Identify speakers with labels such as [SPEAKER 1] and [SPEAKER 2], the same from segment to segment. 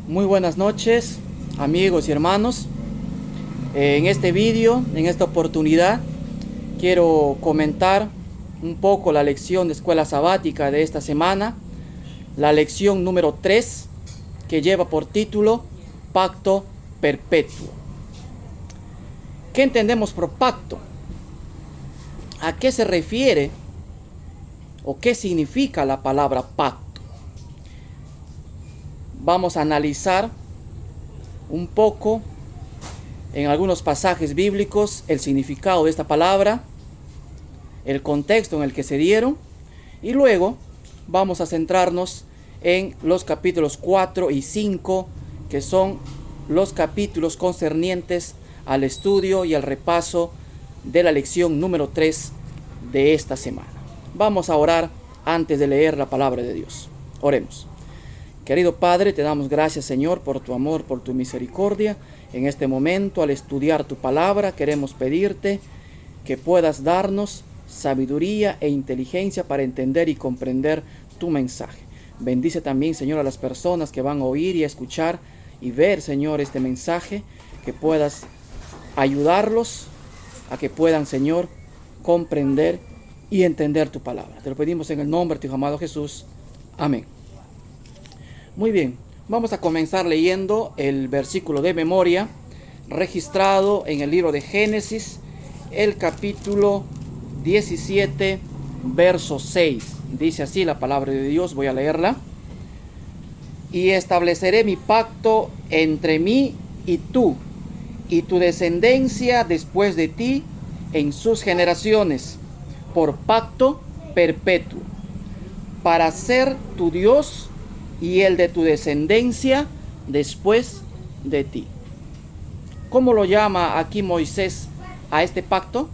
[SPEAKER 1] Muy buenas noches, amigos y hermanos. En este vídeo, en esta oportunidad, quiero comentar un poco la lección de escuela sabática de esta semana, la lección número 3, que lleva por título Pacto Perpetuo. ¿Qué entendemos por pacto? ¿A qué se refiere o qué significa la palabra pacto? Vamos a analizar un poco en algunos pasajes bíblicos el significado de esta palabra, el contexto en el que se dieron, y luego vamos a centrarnos en los capítulos 4 y 5, que son los capítulos concernientes al estudio y al repaso de la lección número 3 de esta semana. Vamos a orar antes de leer la palabra de Dios. Oremos. Querido Padre, te damos gracias, Señor, por tu amor, por tu misericordia. En este momento, al estudiar tu palabra, queremos pedirte que puedas darnos sabiduría e inteligencia para entender y comprender tu mensaje. Bendice también, Señor, a las personas que van a oír y a escuchar y ver, Señor, este mensaje, que puedas ayudarlos a que puedan, Señor, comprender y entender tu palabra. Te lo pedimos en el nombre de tu amado Jesús. Amén. Muy bien, vamos a comenzar leyendo el versículo de memoria registrado en el libro de Génesis, el capítulo 17, verso 6. Dice así la palabra de Dios, voy a leerla. Y estableceré mi pacto entre mí y tu descendencia después de ti en sus generaciones, por pacto perpetuo, para ser tu Dios y el de tu descendencia después de ti. ¿Cómo lo llama aquí Moisés a este pacto?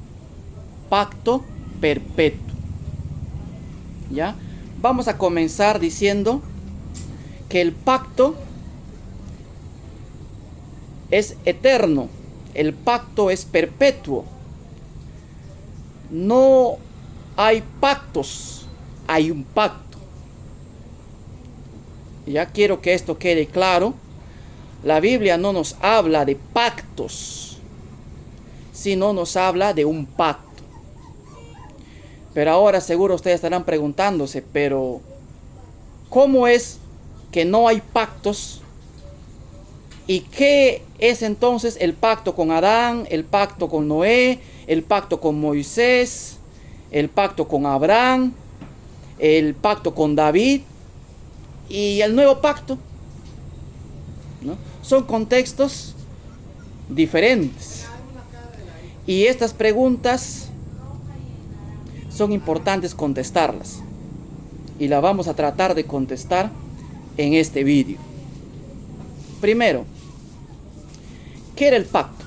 [SPEAKER 1] Pacto perpetuo. ¿Ya? Vamos a comenzar diciendo que el pacto es eterno, el pacto es perpetuo. No hay pactos, hay un pacto. Ya quiero que esto quede claro. La Biblia no nos habla de pactos, sino nos habla de un pacto. Pero ahora seguro ustedes estarán preguntándose, pero ¿cómo es que no hay pactos? ¿Y qué es entonces el pacto con Adán, el pacto con Noé, el pacto con Moisés, el pacto con Abraham, el pacto con David y el nuevo pacto? ¿No? Son contextos diferentes. Y estas preguntas son importantes contestarlas. Y la vamos a tratar de contestar en este vídeo. Primero, ¿qué era el pacto?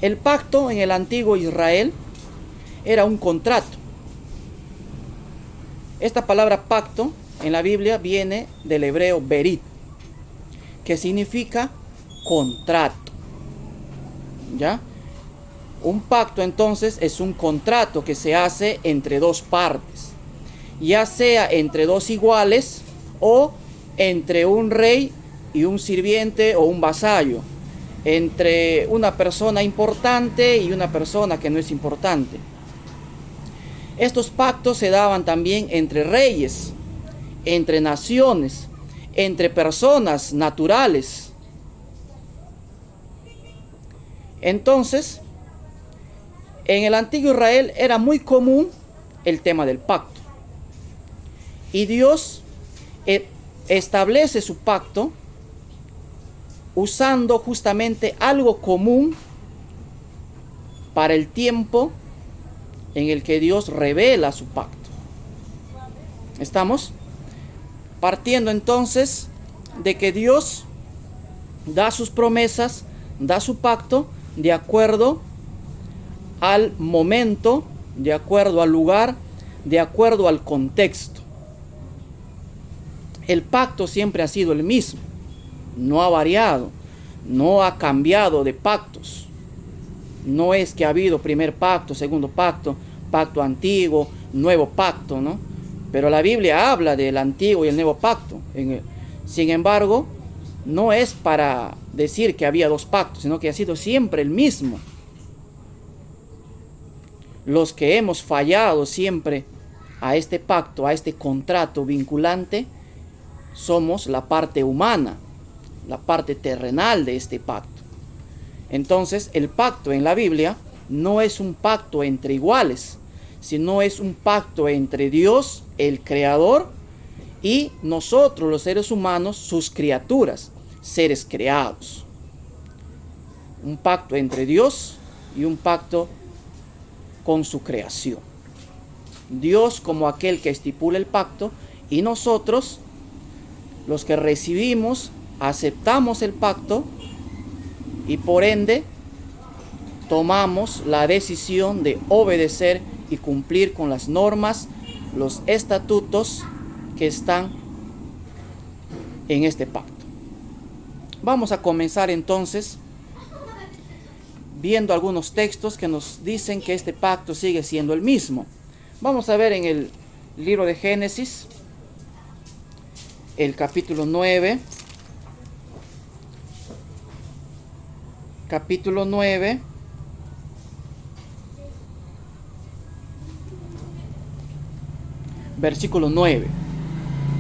[SPEAKER 1] El pacto en el antiguo Israel era un contrato. Esta palabra pacto en la Biblia viene del hebreo berit, que significa contrato. ¿Ya? Un pacto entonces es un contrato que se hace entre dos partes, ya sea entre dos iguales o entre un rey y un sirviente o un vasallo, entre una persona importante y una persona que no es importante. Estos pactos se daban también entre reyes, entre naciones, entre personas naturales. Entonces, en el antiguo Israel era muy común el tema del pacto. Y Dios establece su pacto usando justamente algo común para el tiempo en el que Dios revela su pacto. ¿Estamos? Partiendo entonces de que Dios da sus promesas, da su pacto de acuerdo al momento, de acuerdo al lugar, de acuerdo al contexto. El pacto siempre ha sido el mismo, no ha variado, no ha cambiado de pactos. No es que ha habido primer pacto, segundo pacto, pacto antiguo, nuevo pacto, ¿no? Pero la Biblia habla del antiguo y el nuevo pacto. Sin embargo, no es para decir que había dos pactos, sino que ha sido siempre el mismo. Los que hemos fallado siempre a este pacto, a este contrato vinculante, somos la parte humana, la parte terrenal de este pacto. Entonces, el pacto en la Biblia no es un pacto entre iguales, sino es un pacto entre Dios, el Creador, y nosotros, los seres humanos, sus criaturas, seres creados. Un pacto entre Dios y un pacto con su creación. Dios como aquel que estipula el pacto, y nosotros, los que recibimos, aceptamos el pacto y por ende tomamos la decisión de obedecer y cumplir con las normas, los estatutos que están en este pacto. Vamos a comenzar entonces viendo algunos textos que nos dicen que este pacto sigue siendo el mismo. Vamos a ver en el libro de Génesis, el capítulo 9. Capítulo 9. Versículo 9.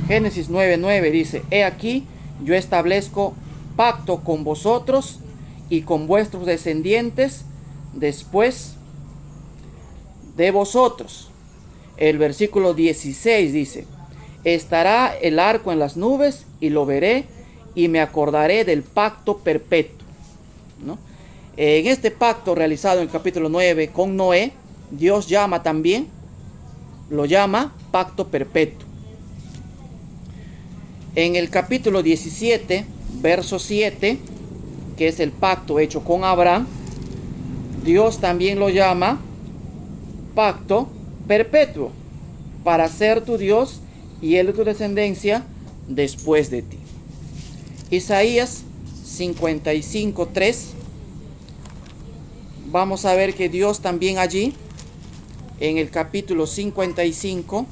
[SPEAKER 1] Génesis 9:9 dice: He aquí, yo establezco pacto con vosotros y con vuestros descendientes después de vosotros. El versículo 16 dice: Estará el arco en las nubes y lo veré y me acordaré del pacto perpetuo, ¿no? En este pacto realizado en el capítulo 9 con Noé, Dios lo llama pacto perpetuo. En el capítulo 17, verso 7, que es el pacto hecho con Abraham, Dios también lo llama pacto perpetuo, para ser tu Dios y él de tu descendencia después de ti. Isaías 55:3. Vamos a ver que Dios también allí, en el capítulo 55,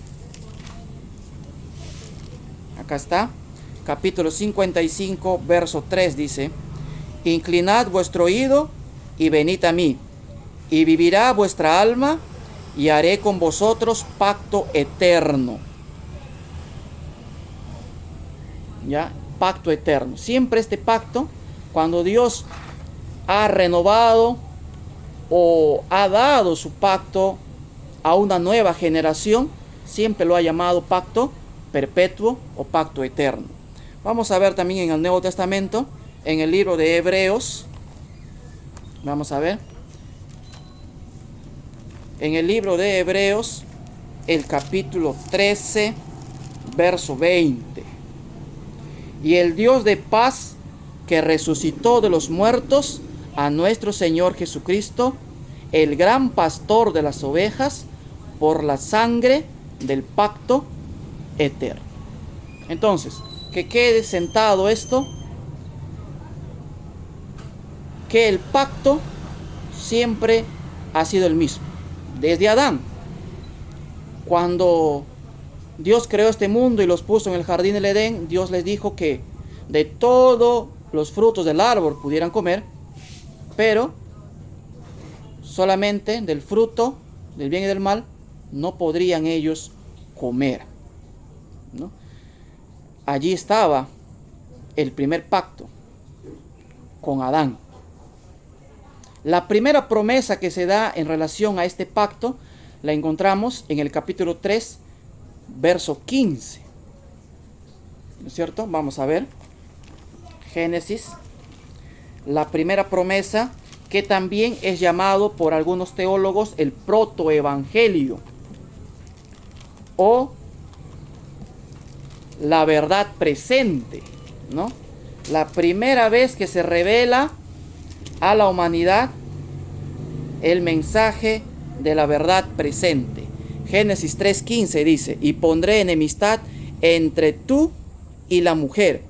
[SPEAKER 1] acá está, capítulo 55, verso 3 dice: Inclinad vuestro oído y venid a mí, y vivirá vuestra alma, y haré con vosotros pacto eterno. ¿Ya? Pacto eterno. Siempre este pacto, cuando Dios ha renovado o ha dado su pacto a una nueva generación, siempre lo ha llamado pacto perpetuo o pacto eterno. Vamos a ver también en el Nuevo Testamento, en el libro de Hebreos. Vamos a ver. En el libro de Hebreos, el capítulo 13, verso 20. Y el Dios de paz, que resucitó de los muertos a nuestro Señor Jesucristo, el gran pastor de las ovejas, por la sangre del pacto eterno. Entonces, que quede sentado esto, que el pacto siempre ha sido el mismo, desde Adán. Cuando Dios creó este mundo y los puso en el jardín del Edén, Dios les dijo que de todos los frutos del árbol pudieran comer, pero solamente del fruto del bien y del mal no podrían ellos comer, ¿no? Allí estaba el primer pacto con Adán. La primera promesa que se da en relación a este pacto la encontramos en el capítulo 3, verso 15. ¿No es cierto? Vamos a ver. Génesis. La primera promesa, que también es llamado por algunos teólogos el protoevangelio o la verdad presente, ¿no? La primera vez que se revela a la humanidad el mensaje de la verdad presente. Génesis 3:15 dice: y pondré enemistad entre tú y la mujer,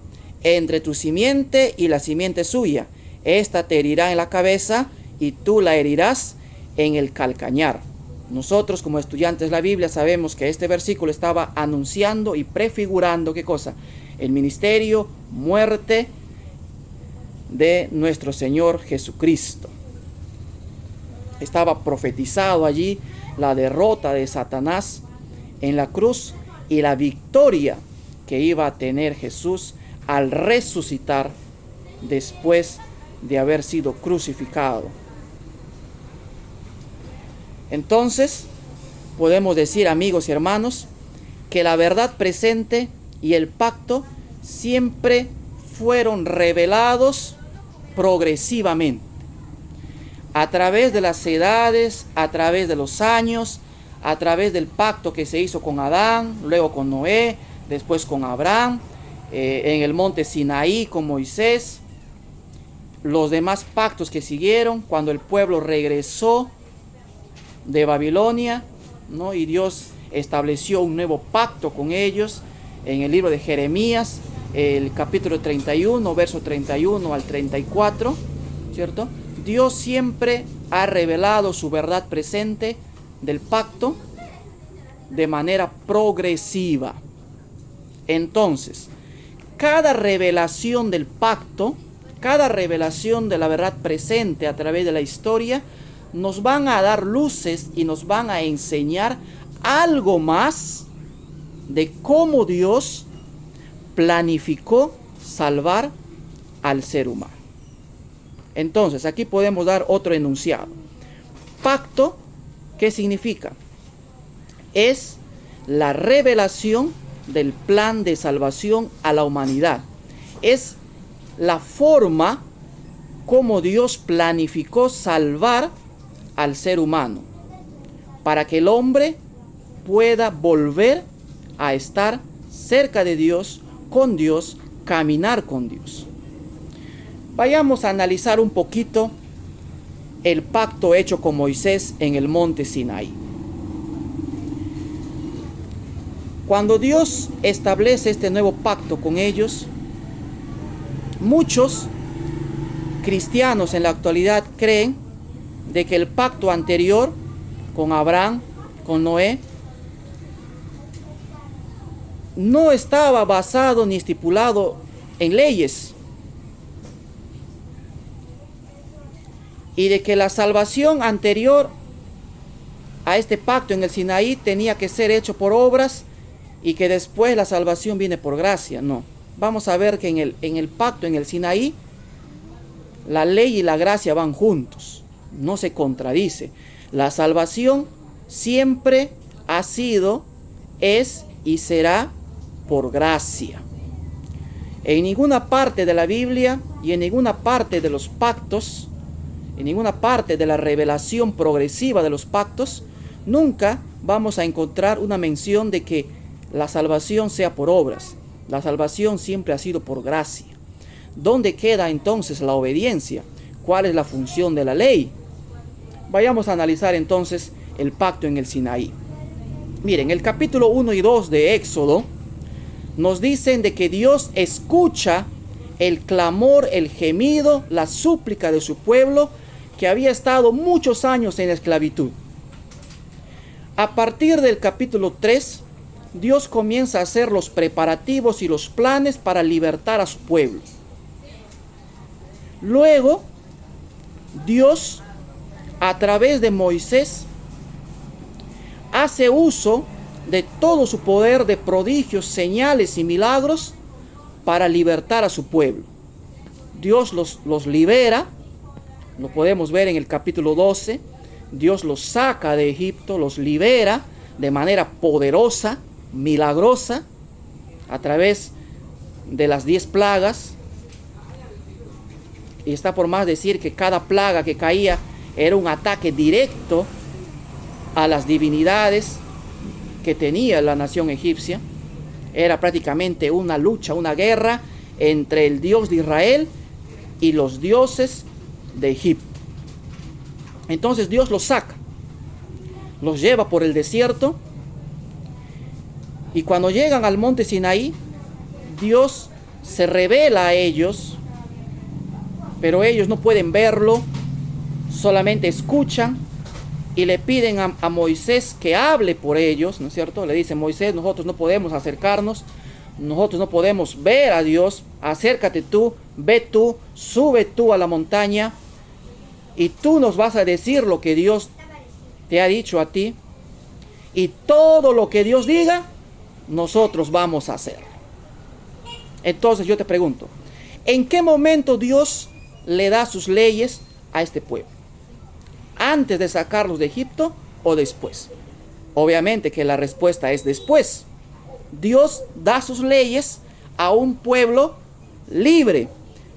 [SPEAKER 1] entre tu simiente y la simiente suya. Esta te herirá en la cabeza y tú la herirás en el calcañar. Nosotros, como estudiantes de la Biblia, sabemos que este versículo estaba anunciando y prefigurando, ¿qué cosa? El ministerio, muerte de nuestro Señor Jesucristo. Estaba profetizado allí la derrota de Satanás en la cruz y la victoria que iba a tener Jesús al resucitar después de haber sido crucificado. Entonces, podemos decir, amigos y hermanos, que la verdad presente y el pacto siempre fueron revelados progresivamente, a través de las edades, a través de los años, a través del pacto que se hizo con Adán, luego con Noé, después con Abraham, en el monte Sinaí con Moisés, los demás pactos que siguieron cuando el pueblo regresó de Babilonia, ¿no? Y Dios estableció un nuevo pacto con ellos en el libro de Jeremías, el capítulo 31, verso 31 al 34, ¿cierto? Dios siempre ha revelado su verdad presente del pacto de manera progresiva. Entonces, cada revelación del pacto, cada revelación de la verdad presente a través de la historia, nos van a dar luces y nos van a enseñar algo más de cómo Dios planificó salvar al ser humano. Entonces, aquí podemos dar otro enunciado. Pacto, ¿qué significa? Es la revelación del plan de salvación a la humanidad. Es la forma como Dios planificó salvar al ser humano, para que el hombre pueda volver a estar cerca de Dios, con Dios, caminar con Dios. Vayamos a analizar un poquito el pacto hecho con Moisés en el monte Sinaí. Cuando Dios establece este nuevo pacto con ellos, muchos cristianos en la actualidad creen de que el pacto anterior con Abraham, con Noé, no estaba basado ni estipulado en leyes, y de que la salvación anterior a este pacto en el Sinaí tenía que ser hecho por obras y que después la salvación viene por gracia. No, vamos a ver que en el pacto en el Sinaí la ley y la gracia van juntos, no se contradice. La salvación siempre ha sido, es y será por gracia. En ninguna parte de la Biblia y en ninguna parte de los pactos, en ninguna parte de la revelación progresiva de los pactos, nunca vamos a encontrar una mención de que la salvación sea por obras. La salvación siempre ha sido por gracia. ¿Dónde queda entonces la obediencia? ¿Cuál es la función de la ley? Vayamos a analizar entonces el pacto en el Sinaí. Miren, el capítulo 1 y 2 de Éxodo nos dicen de que Dios escucha el clamor, el gemido, la súplica de su pueblo que había estado muchos años en esclavitud. A partir del capítulo 3, Dios comienza a hacer los preparativos y los planes para libertar a su pueblo. Luego, Dios, a través de Moisés, hace uso de todo su poder de prodigios, señales y milagros para libertar a su pueblo. Dios los libera, lo podemos ver en el capítulo 12. Dios los saca de Egipto, los libera de manera poderosa, milagrosa, a través de las 10 plagas. Y está por más decir que cada plaga que caía era un ataque directo a las divinidades que tenía la nación egipcia. Era prácticamente una lucha, una guerra entre el Dios de Israel y los dioses de Egipto. Entonces Dios los saca, los lleva por el desierto, y cuando llegan al monte Sinaí, Dios se revela a ellos, pero ellos no pueden verlo, solamente escuchan y le piden a Moisés que hable por ellos, ¿no es cierto? Le dice: Moisés, nosotros no podemos acercarnos, nosotros no podemos ver a Dios, acércate tú ve tú, sube tú a la montaña y tú nos vas a decir lo que Dios te ha dicho a ti, y todo lo que Dios diga, nosotros vamos a hacer. Entonces yo te pregunto, ¿en qué momento Dios le da sus leyes a este pueblo? ¿Antes de sacarlos de Egipto o después? Obviamente que la respuesta es después. Dios da sus leyes a un pueblo libre.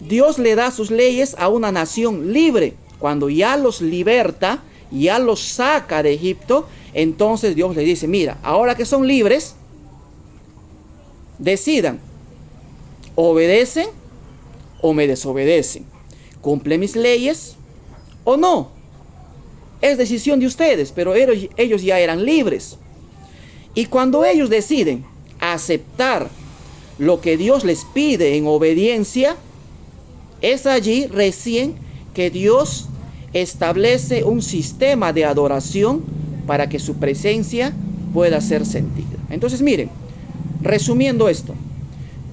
[SPEAKER 1] Dios le da sus leyes a una nación libre. Cuando ya los liberta, ya los saca de Egipto, entonces Dios les dice, mira, ahora que son libres, decidan, obedecen o me desobedecen, cumplen mis leyes o no. Es decisión de ustedes, pero ellos ya eran libres. Y cuando ellos deciden aceptar lo que Dios les pide en obediencia, es allí recién que Dios establece un sistema de adoración para que su presencia pueda ser sentida. Entonces miren, resumiendo esto,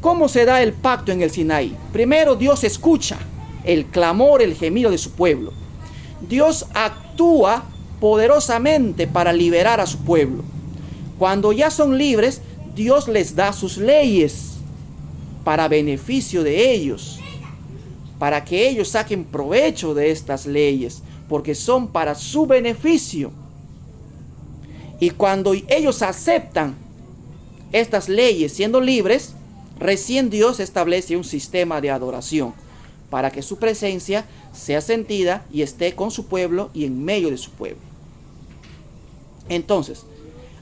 [SPEAKER 1] ¿cómo se da el pacto en el Sinaí? Primero, Dios escucha el clamor, el gemido de su pueblo. Dios actúa poderosamente para liberar a su pueblo. Cuando ya son libres, Dios les da sus leyes para beneficio de ellos, para que ellos saquen provecho de estas leyes, porque son para su beneficio. Y cuando ellos aceptan estas leyes siendo libres, recién Dios establece un sistema de adoración para que su presencia sea sentida y esté con su pueblo y en medio de su pueblo. Entonces,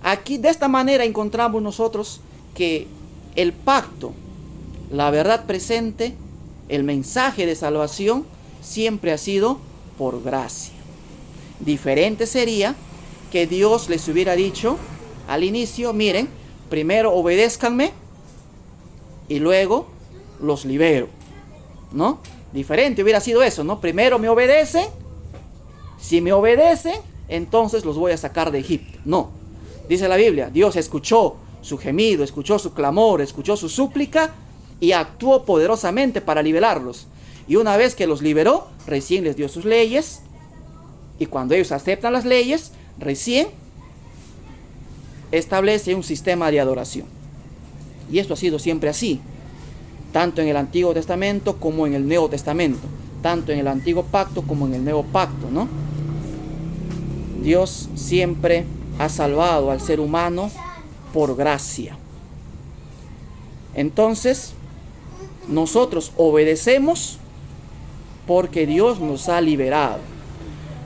[SPEAKER 1] aquí de esta manera encontramos nosotros que el pacto, la verdad presente, el mensaje de salvación siempre ha sido por gracia. Diferente sería que Dios les hubiera dicho al inicio, miren, primero obedézcanme y luego los libero, ¿no? Diferente hubiera sido eso, ¿no? Primero me obedecen, si me obedecen, entonces los voy a sacar de Egipto. No, dice la Biblia, Dios escuchó su gemido, escuchó su clamor, escuchó su súplica y actuó poderosamente para liberarlos. Y una vez que los liberó, recién les dio sus leyes, y cuando ellos aceptan las leyes, recién establece un sistema de adoración. Y esto ha sido siempre así, tanto en el Antiguo Testamento como en el Nuevo Testamento, tanto en el Antiguo Pacto como en el Nuevo Pacto, ¿no? Dios siempre ha salvado al ser humano por gracia. Entonces, nosotros obedecemos porque Dios nos ha liberado.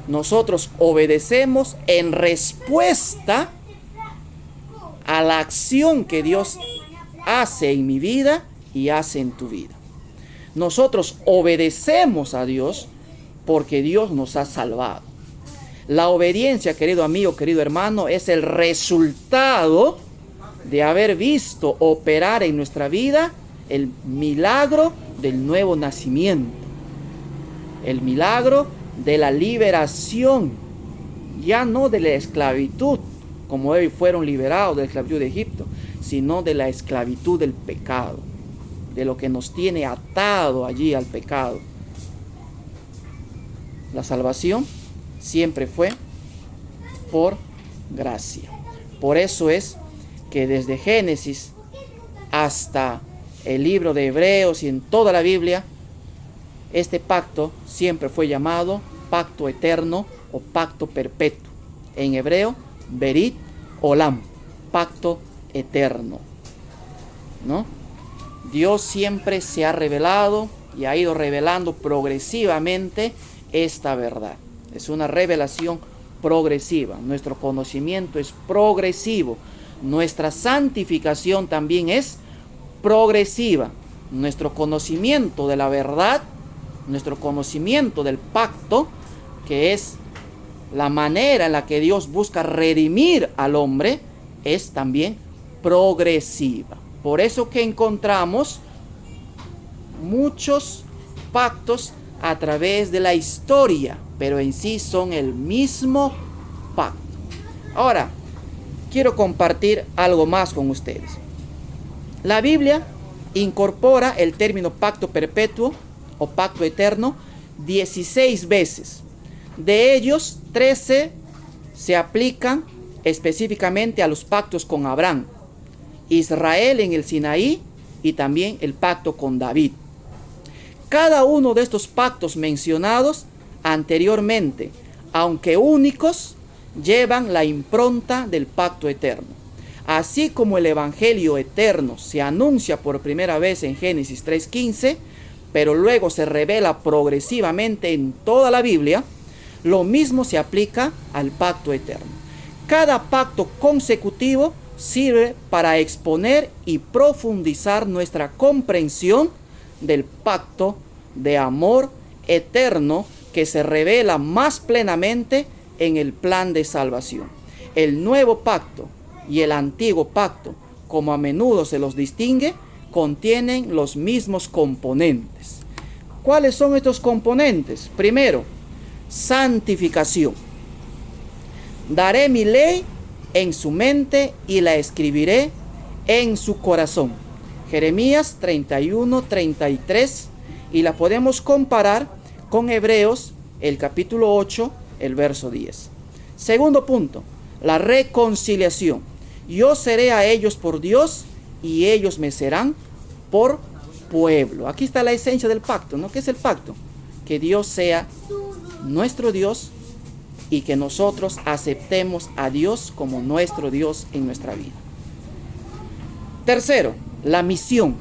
[SPEAKER 1] Nosotros obedecemos en respuesta a la acción que Dios hace en mi vida y hace en tu vida. Nosotros obedecemos a Dios porque Dios nos ha salvado. La obediencia, querido amigo, querido hermano, es el resultado de haber visto operar en nuestra vida el milagro del nuevo nacimiento, el milagro de la liberación, ya no de la esclavitud, como ellos fueron liberados de la esclavitud de Egipto, sino de la esclavitud del pecado, de lo que nos tiene atado allí al pecado. La salvación siempre fue por gracia. Por eso es que desde Génesis hasta el libro de Hebreos y en toda la Biblia, este pacto siempre fue llamado pacto eterno o pacto perpetuo. En hebreo, Berit Olam, pacto eterno, ¿no? Dios siempre se ha revelado y ha ido revelando progresivamente esta verdad. Es una revelación progresiva. Nuestro conocimiento es progresivo. Nuestra santificación también es progresiva. Nuestro conocimiento de la verdad, nuestro conocimiento del pacto, que es la manera en la que Dios busca redimir al hombre, es también progresiva. Por eso que encontramos muchos pactos a través de la historia, pero en sí son el mismo pacto. Ahora, quiero compartir algo más con ustedes. La Biblia incorpora el término pacto perpetuo o pacto eterno 16 veces. De ellos, 13 se aplican específicamente a los pactos con Abraham, Israel en el Sinaí y también el pacto con David. Cada uno de estos pactos mencionados anteriormente, aunque únicos, llevan la impronta del pacto eterno. Así como el evangelio eterno se anuncia por primera vez en Génesis 3:15, pero luego se revela progresivamente en toda la Biblia, lo mismo se aplica al pacto eterno. Cada pacto consecutivo sirve para exponer y profundizar nuestra comprensión del pacto de amor eterno que se revela más plenamente en el plan de salvación. El nuevo pacto y el antiguo pacto, como a menudo se los distingue, contienen los mismos componentes. ¿Cuáles son estos componentes? Primero, santificación. Daré mi ley en su mente y la escribiré en su corazón. Jeremías 31:33, y la podemos comparar con Hebreos, el capítulo 8, el verso 10. Segundo punto, la reconciliación. Yo seré a ellos por Dios y ellos me serán por pueblo. Aquí está la esencia del pacto, ¿no? ¿Qué es el pacto? Que Dios sea nuestro Dios y que nosotros aceptemos a Dios como nuestro Dios en nuestra vida. Tercero, la misión.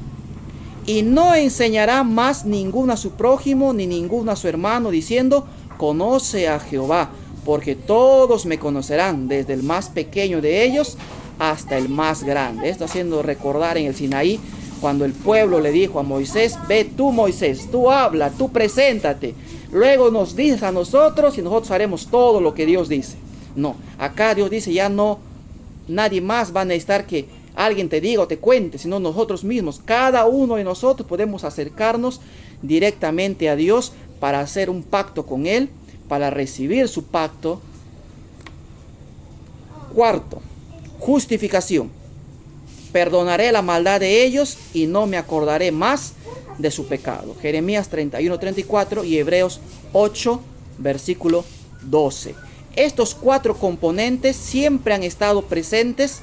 [SPEAKER 1] Y no enseñará más ninguno a su prójimo ni ninguno a su hermano, diciendo: conoce a Jehová, porque todos me conocerán, desde el más pequeño de ellos hasta el más grande. Esto haciendo recordar en el Sinaí, cuando el pueblo le dijo a Moisés: ve tú, Moisés, tú habla, tú preséntate, luego nos dices a nosotros y nosotros haremos todo lo que Dios dice. No, acá Dios dice: ya no, nadie más va a necesitar que alguien te diga o te cuente, sino nosotros mismos, cada uno de nosotros podemos acercarnos directamente a Dios para hacer un pacto con Él, para recibir su pacto. Cuarto, justificación. Perdonaré la maldad de ellos y no me acordaré más de su pecado. Jeremías 31:34 y Hebreos 8, versículo 12. Estos cuatro componentes siempre han estado presentes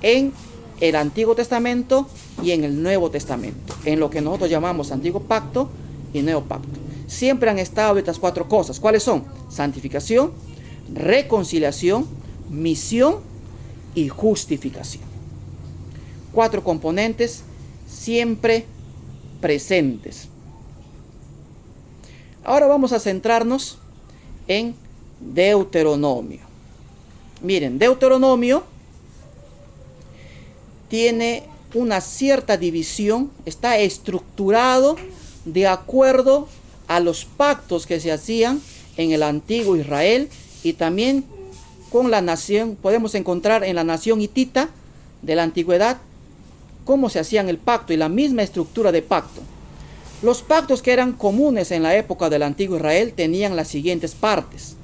[SPEAKER 1] en el Antiguo Testamento y en el Nuevo Testamento, en lo que nosotros llamamos Antiguo Pacto y Nuevo Pacto. Siempre han estado estas cuatro cosas. ¿Cuáles son? Santificación, reconciliación, misión y justificación. Cuatro componentes siempre presentes. Ahora vamos a centrarnos en Deuteronomio. Miren, Deuteronomio tiene una cierta división, está estructurado de acuerdo a los pactos que se hacían en el antiguo Israel y también con la nación. Podemos encontrar en la nación hitita de la antigüedad cómo se hacían el pacto y la misma estructura de pacto. Los pactos que eran comunes en la época del antiguo Israel tenían las siguientes partes.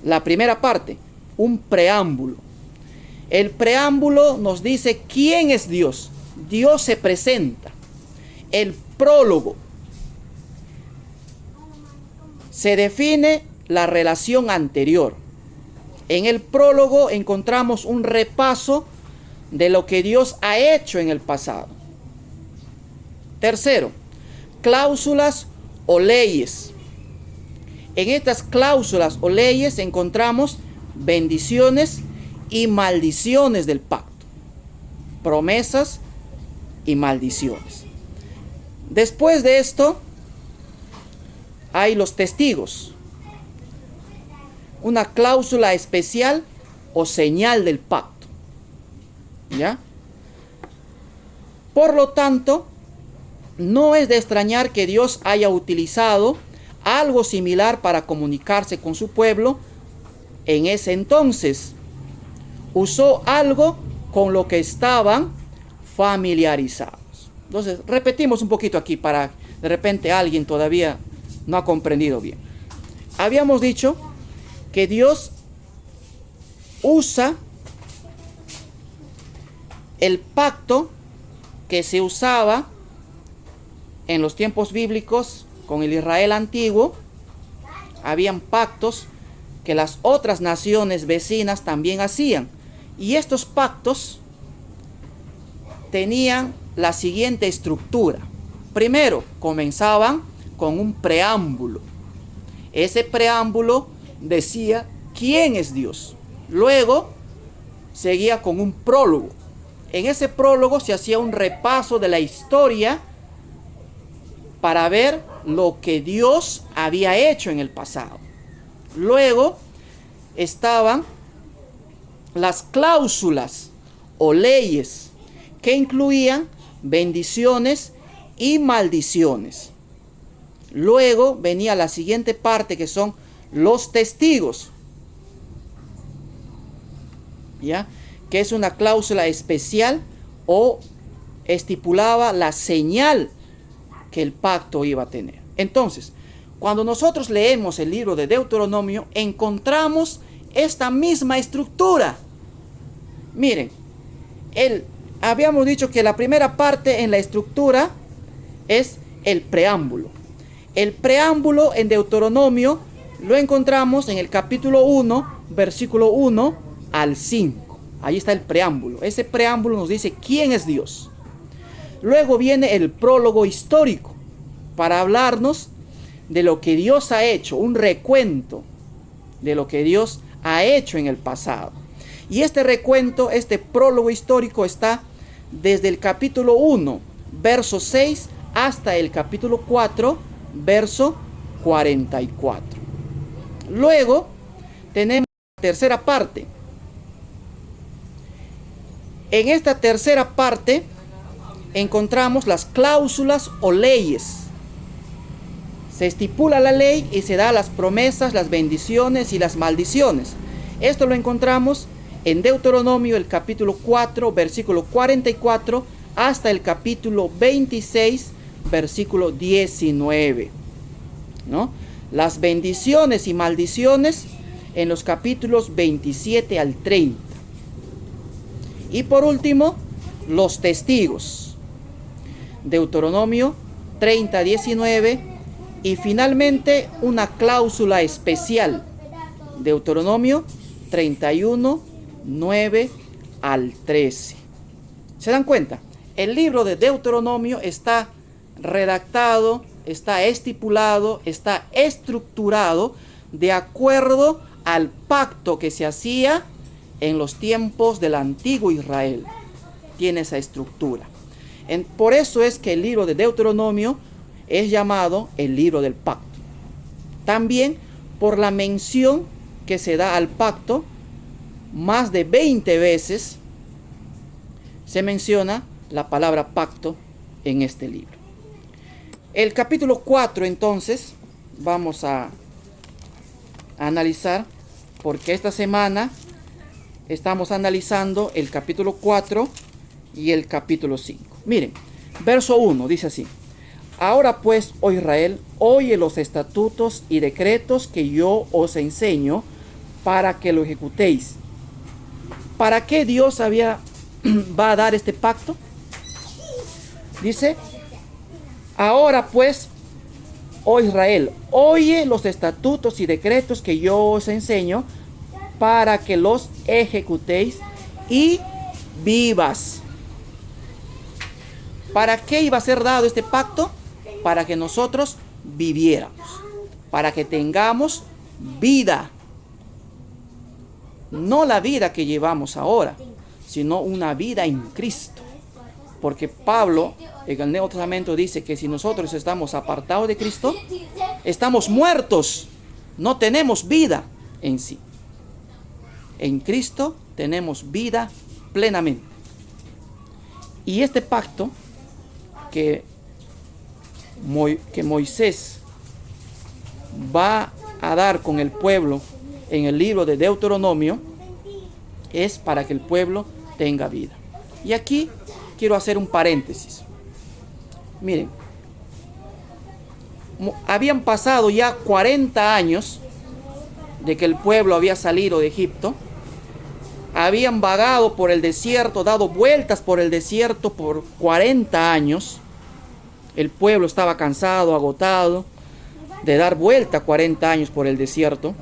[SPEAKER 1] La primera parte, un preámbulo. El preámbulo nos dice quién es Dios. Dios se presenta. El prólogo. Se define la relación anterior. En el prólogo encontramos un repaso de lo que Dios ha hecho en el pasado. Tercero, cláusulas o leyes. En estas cláusulas o leyes encontramos bendiciones y maldiciones del pacto, promesas y maldiciones. Después de esto hay los testigos, una cláusula especial o señal del pacto, ¿ya? Por lo tanto, no es de extrañar que Dios haya utilizado algo similar para comunicarse con su pueblo en ese entonces. Usó algo con lo que estaban familiarizados. Entonces, repetimos un poquito aquí para de repente alguien todavía no ha comprendido bien. Habíamos dicho que Dios usa el pacto que se usaba en los tiempos bíblicos con el Israel antiguo, habían pactos que las otras naciones vecinas también hacían. Y estos pactos tenían la siguiente estructura. Primero, comenzaban con un preámbulo. Ese preámbulo decía quién es Dios. Luego, seguía con un prólogo. En ese prólogo se hacía un repaso de la historia para ver lo que Dios había hecho en el pasado. Luego estaban las cláusulas o leyes que incluían bendiciones y maldiciones. Luego venía la siguiente parte, que son los testigos, ¿ya? Que es una cláusula especial o estipulaba la señal que el pacto iba a tener. Entonces, cuando nosotros leemos el libro de Deuteronomio, encontramos esta misma estructura. Miren, habíamos dicho que la primera parte en la estructura es el preámbulo. El preámbulo en Deuteronomio lo encontramos en el capítulo 1, versículo 1 al 5. Ahí está el preámbulo. Ese preámbulo nos dice quién es Dios. Luego viene el prólogo histórico para hablarnos de lo que Dios ha hecho, un recuento de lo que Dios ha hecho en el pasado. Y este recuento, este prólogo histórico está desde el capítulo 1, verso 6, hasta el capítulo 4, verso 44. Luego tenemos la tercera parte. En esta tercera parte encontramos las cláusulas o leyes. Se estipula la ley y se da las promesas, las bendiciones y las maldiciones. Esto lo encontramos en Deuteronomio, el capítulo 4, versículo 44, hasta el capítulo 26, versículo 19. ¿No? Las bendiciones y maldiciones en los capítulos 27 al 30. Y por último, los testigos. Deuteronomio 30, 19. Y finalmente una cláusula especial. Deuteronomio 31, 9 al 13. ¿Se dan cuenta? El libro de Deuteronomio está redactado, está estipulado, está estructurado de acuerdo al pacto que se hacía en los tiempos del antiguo Israel. Tiene esa estructura. Por eso es que el libro de Deuteronomio es llamado el libro del pacto. También por la mención que se da al pacto, más de 20 veces se menciona la palabra pacto en este libro. El capítulo 4 entonces vamos a analizar, porque esta semana estamos analizando el capítulo 4 y el capítulo 5. Miren, verso 1 dice así: Ahora pues, oh Israel, oye los estatutos y decretos que yo os enseño para que lo ejecutéis. ¿Para qué Dios va a dar este pacto? Dice: Ahora pues, oh Israel, oye los estatutos y decretos que yo os enseño para que los ejecutéis y vivas. ¿Para qué iba a ser dado este pacto? Para que nosotros viviéramos, para que tengamos vida. No la vida que llevamos ahora, sino una vida en Cristo. Porque Pablo en el Nuevo Testamento dice que si nosotros estamos apartados de Cristo, estamos muertos, no tenemos vida en sí. En Cristo tenemos vida plenamente. Y este pacto que Moisés va a dar con el pueblo en el libro de Deuteronomio es para que el pueblo tenga vida. Y aquí quiero hacer un paréntesis. Miren, habían pasado ya 40 años de que el pueblo había salido de Egipto. Habían vagado por el desierto, dado vueltas por el desierto por 40 años. El pueblo estaba cansado, agotado. de dar vuelta 40 años por el desierto.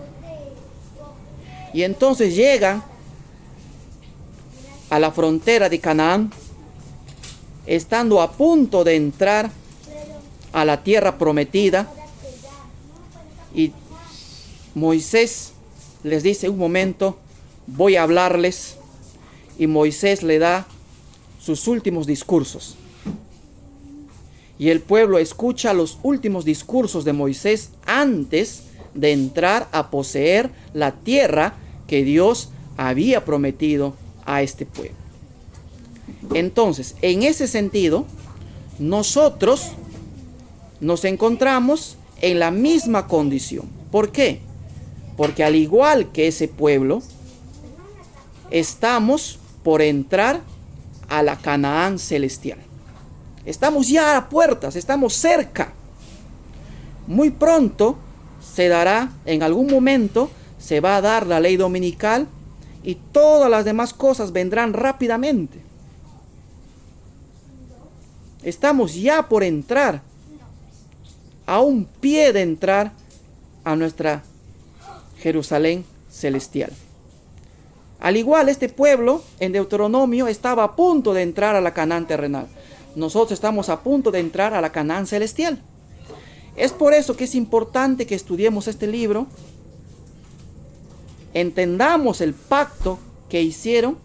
[SPEAKER 1] Y entonces llegan a la frontera de Canaán, estando a punto de entrar a la tierra prometida. Y Moisés les dice: un momento, voy a hablarles. Y Moisés le da sus últimos discursos. Y el pueblo escucha los últimos discursos de Moisés antes de entrar a poseer la tierra que Dios había prometido a este pueblo. Entonces, en ese sentido, nosotros nos encontramos en la misma condición. ¿Por qué? Porque al igual que ese pueblo, estamos por entrar a la Canaán celestial. Estamos ya a puertas, estamos cerca. Muy pronto se dará, en algún momento, se va a dar la ley dominical y todas las demás cosas vendrán rápidamente. Estamos ya por entrar, a un pie de entrar a nuestra Jerusalén celestial. Al igual, este pueblo en Deuteronomio estaba a punto de entrar a la Canaán terrenal. Nosotros estamos a punto de entrar a la Canaán celestial. Es por eso que es importante que estudiemos este libro, entendamos el pacto que hicieron,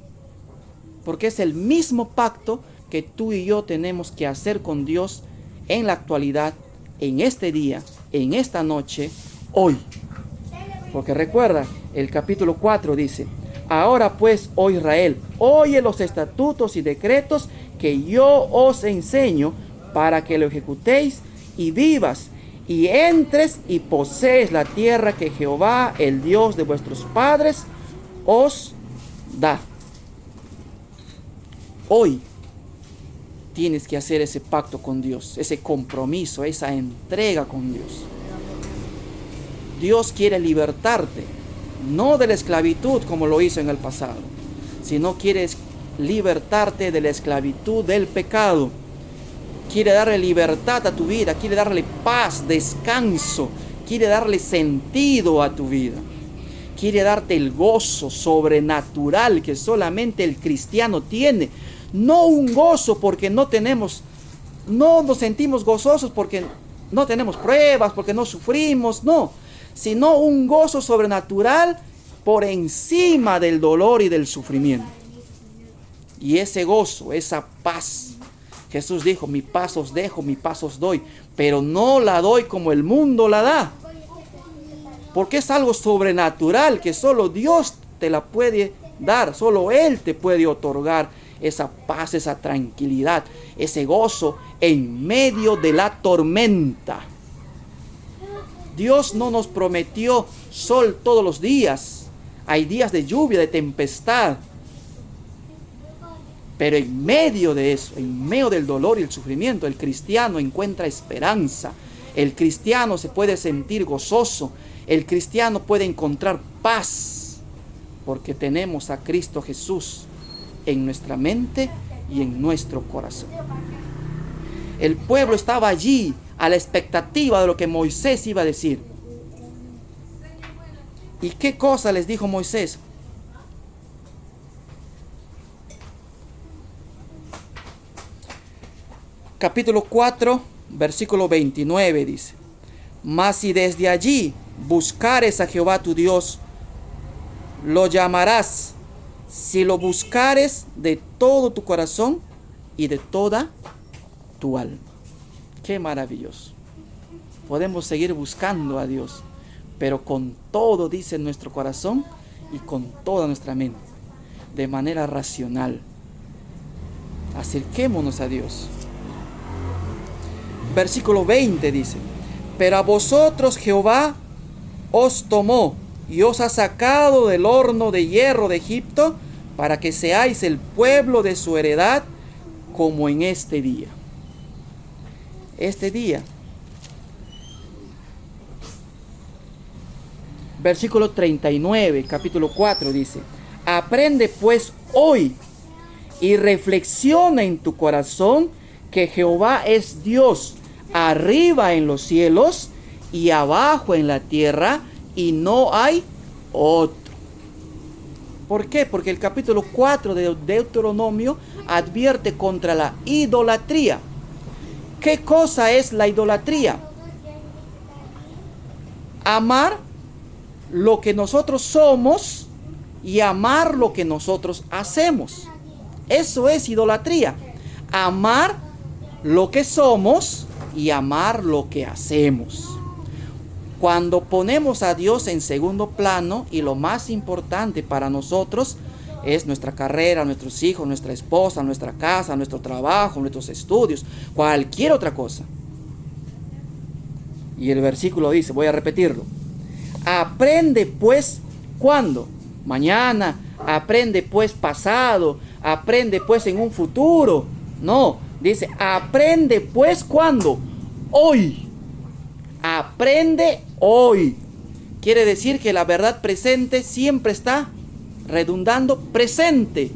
[SPEAKER 1] porque es el mismo pacto que tú y yo tenemos que hacer con Dios en la actualidad, en este día, en esta noche, hoy. Porque recuerda, el capítulo 4 dice: ahora pues, oh Israel, oye los estatutos y decretos que yo os enseño, para que lo ejecutéis y vivas, y entres y posees la tierra que Jehová, el Dios de vuestros padres, os da. Hoy tienes que hacer ese pacto con Dios, ese compromiso, esa entrega con Dios. Dios quiere libertarte, no de la esclavitud como lo hizo en el pasado, sino quiere libertarte de la esclavitud del pecado. Quiere darle libertad a tu vida, quiere darle paz, descanso, quiere darle sentido a tu vida. Quiere darte el gozo sobrenatural que solamente el cristiano tiene. No un gozo porque no nos sentimos gozosos porque no tenemos pruebas, porque no sufrimos, no, sino un gozo sobrenatural por encima del dolor y del sufrimiento. Y ese gozo, esa paz, Jesús dijo: mi paz os dejo, mi paz os doy, pero no la doy como el mundo la da, porque es algo sobrenatural que solo Dios te la puede dar, solo Él te puede otorgar esa paz, esa tranquilidad, ese gozo en medio de la tormenta. Dios no nos prometió sol todos los días. Hay días de lluvia, de tempestad. Pero en medio de eso, en medio del dolor y el sufrimiento, el cristiano encuentra esperanza. El cristiano se puede sentir gozoso. El cristiano puede encontrar paz. Porque tenemos a Cristo Jesús en nuestra mente y en nuestro corazón. El pueblo estaba allí a la expectativa de lo que Moisés iba a decir. ¿Y qué cosa les dijo Moisés? Capítulo 4, versículo 29 dice: mas si desde allí buscares a Jehová tu Dios, lo llamarás, si lo buscares de todo tu corazón y de toda tu alma. Qué maravilloso. Podemos seguir buscando a Dios, pero con todo, dice, nuestro corazón y con toda nuestra mente, de manera racional. Acerquémonos a Dios. Versículo 20 dice: pero a vosotros Jehová os tomó y os ha sacado del horno de hierro de Egipto, para que seáis el pueblo de su heredad, como en este día. Este día. Versículo 39, capítulo 4 dice: aprende pues hoy y reflexiona en tu corazón que Jehová es Dios arriba en los cielos y abajo en la tierra, y no hay otro. ¿Por qué? Porque el capítulo 4 de Deuteronomio advierte contra la idolatría. ¿Qué cosa es la idolatría? Amar lo que nosotros somos y amar lo que nosotros hacemos. Eso es idolatría. Amar lo que somos y amar lo que hacemos. Cuando ponemos a Dios en segundo plano y lo más importante para nosotros es nuestra carrera, nuestros hijos, nuestra esposa, nuestra casa, nuestro trabajo, nuestros estudios, cualquier otra cosa. Y el versículo dice, voy a repetirlo. Aprende pues, ¿cuándo? Mañana. Aprende pues pasado. Aprende pues en un futuro. No, dice, aprende pues, ¿cuándo? Hoy. Aprende hoy. Quiere decir que la verdad presente siempre está redundando presente.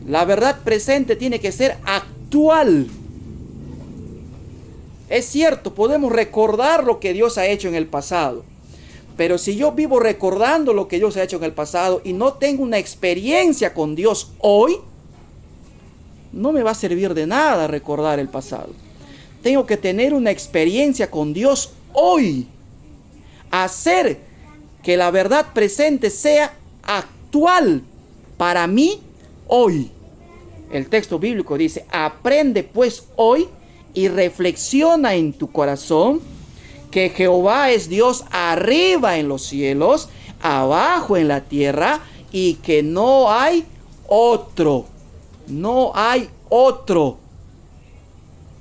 [SPEAKER 1] La verdad presente tiene que ser actual. Es cierto, podemos recordar lo que Dios ha hecho en el pasado. Pero si yo vivo recordando lo que Dios ha hecho en el pasado y no tengo una experiencia con Dios hoy, no me va a servir de nada recordar el pasado. Tengo que tener una experiencia con Dios hoy. Hacer que la verdad presente sea actual para mí hoy. El texto bíblico dice, aprende pues hoy y reflexiona en tu corazón que Jehová es Dios arriba en los cielos, abajo en la tierra, y que no hay otro. No hay otro.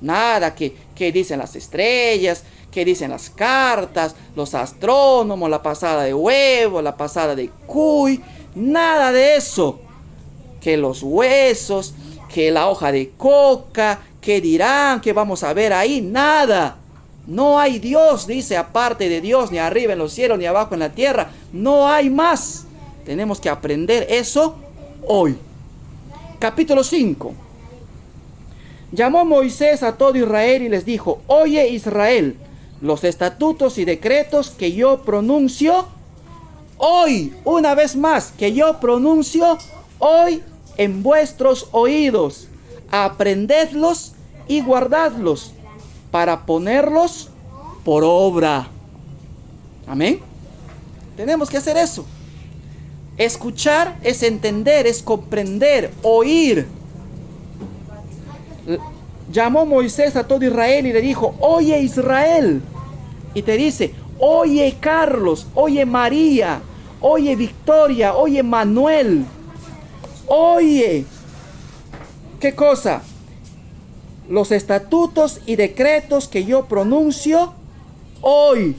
[SPEAKER 1] Nada que dicen las estrellas, que dicen las cartas, los astrónomos, la pasada de huevo, la pasada de cuy. Nada de eso. Que los huesos, que la hoja de coca, que dirán, que vamos a ver ahí. Nada. No hay Dios, dice, aparte de Dios, ni arriba en los cielos, ni abajo en la tierra. No hay más. Tenemos que aprender eso hoy. Capítulo 5. Llamó Moisés a todo Israel y les dijo, oye Israel, los estatutos y decretos que yo pronuncio hoy, una vez más, que yo pronuncio hoy en vuestros oídos. Aprendedlos y guardadlos para ponerlos por obra. Amén. Tenemos que hacer eso. Escuchar es entender, es comprender, oír. Llamó Moisés a todo Israel y le dijo, oye Israel. Y te dice, oye Carlos, oye María, oye Victoria, oye Manuel. Oye, ¿qué cosa? Los estatutos y decretos que yo pronuncio hoy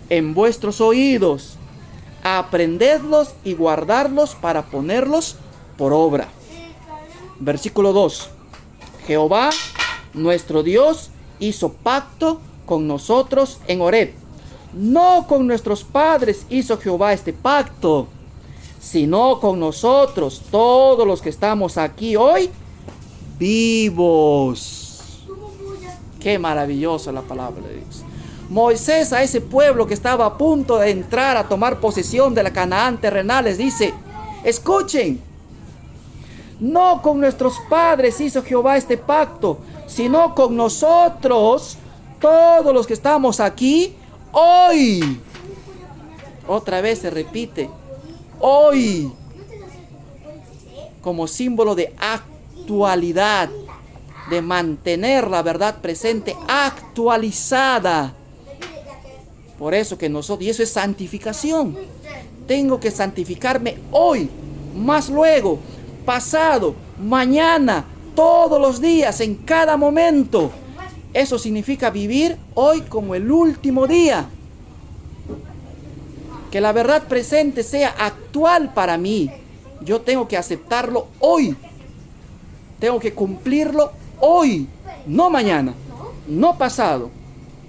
[SPEAKER 1] en vuestros oídos. Aprendedlos y guardarlos para ponerlos por obra. Versículo 2. Jehová, nuestro Dios, hizo pacto con nosotros en Horeb. No con nuestros padres hizo Jehová este pacto, sino con nosotros, todos los que estamos aquí hoy, vivos. Qué maravillosa la palabra de Dios. Moisés a ese pueblo que estaba a punto de entrar a tomar posesión de la Canaán terrenal les dice, escuchen, no con nuestros padres hizo Jehová este pacto, sino con nosotros, todos los que estamos aquí hoy. Otra vez se repite, hoy, como símbolo de actualidad, de mantener la verdad presente actualizada. Por eso que nosotros, y eso es santificación. Tengo que santificarme hoy, más luego, pasado, mañana, todos los días, en cada momento. Eso significa vivir hoy como el último día. Que la verdad presente sea actual para mí. Yo tengo que aceptarlo hoy. Tengo que cumplirlo hoy, no mañana, no pasado,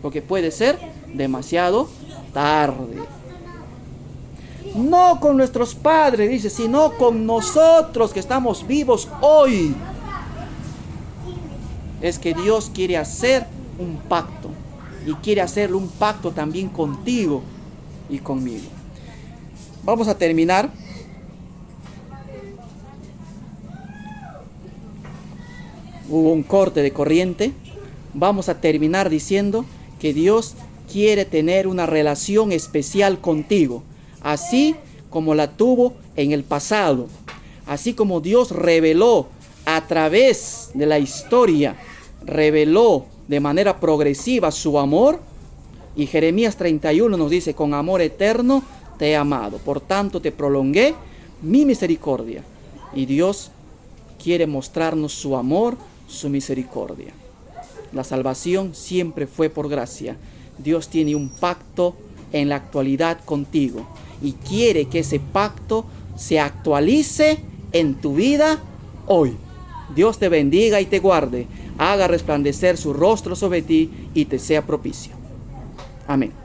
[SPEAKER 1] porque puede ser demasiado tarde. No con nuestros padres, dice, sino con nosotros que estamos vivos hoy. Es que Dios quiere hacer un pacto. y quiere hacerle un pacto también contigo y conmigo. Vamos a terminar. Hubo un corte de corriente. Vamos a terminar diciendo que Dios quiere tener una relación especial contigo, así como la tuvo en el pasado, así como Dios reveló a través de la historia, reveló de manera progresiva su amor. Y Jeremías 31 nos dice: con amor eterno te he amado, por tanto te prolongué mi misericordia. Y Dios quiere mostrarnos su amor, su misericordia. La salvación siempre fue por gracia. Dios tiene un pacto en la actualidad contigo y quiere que ese pacto se actualice en tu vida hoy. Dios te bendiga y te guarde, haga resplandecer su rostro sobre ti y te sea propicio. Amén.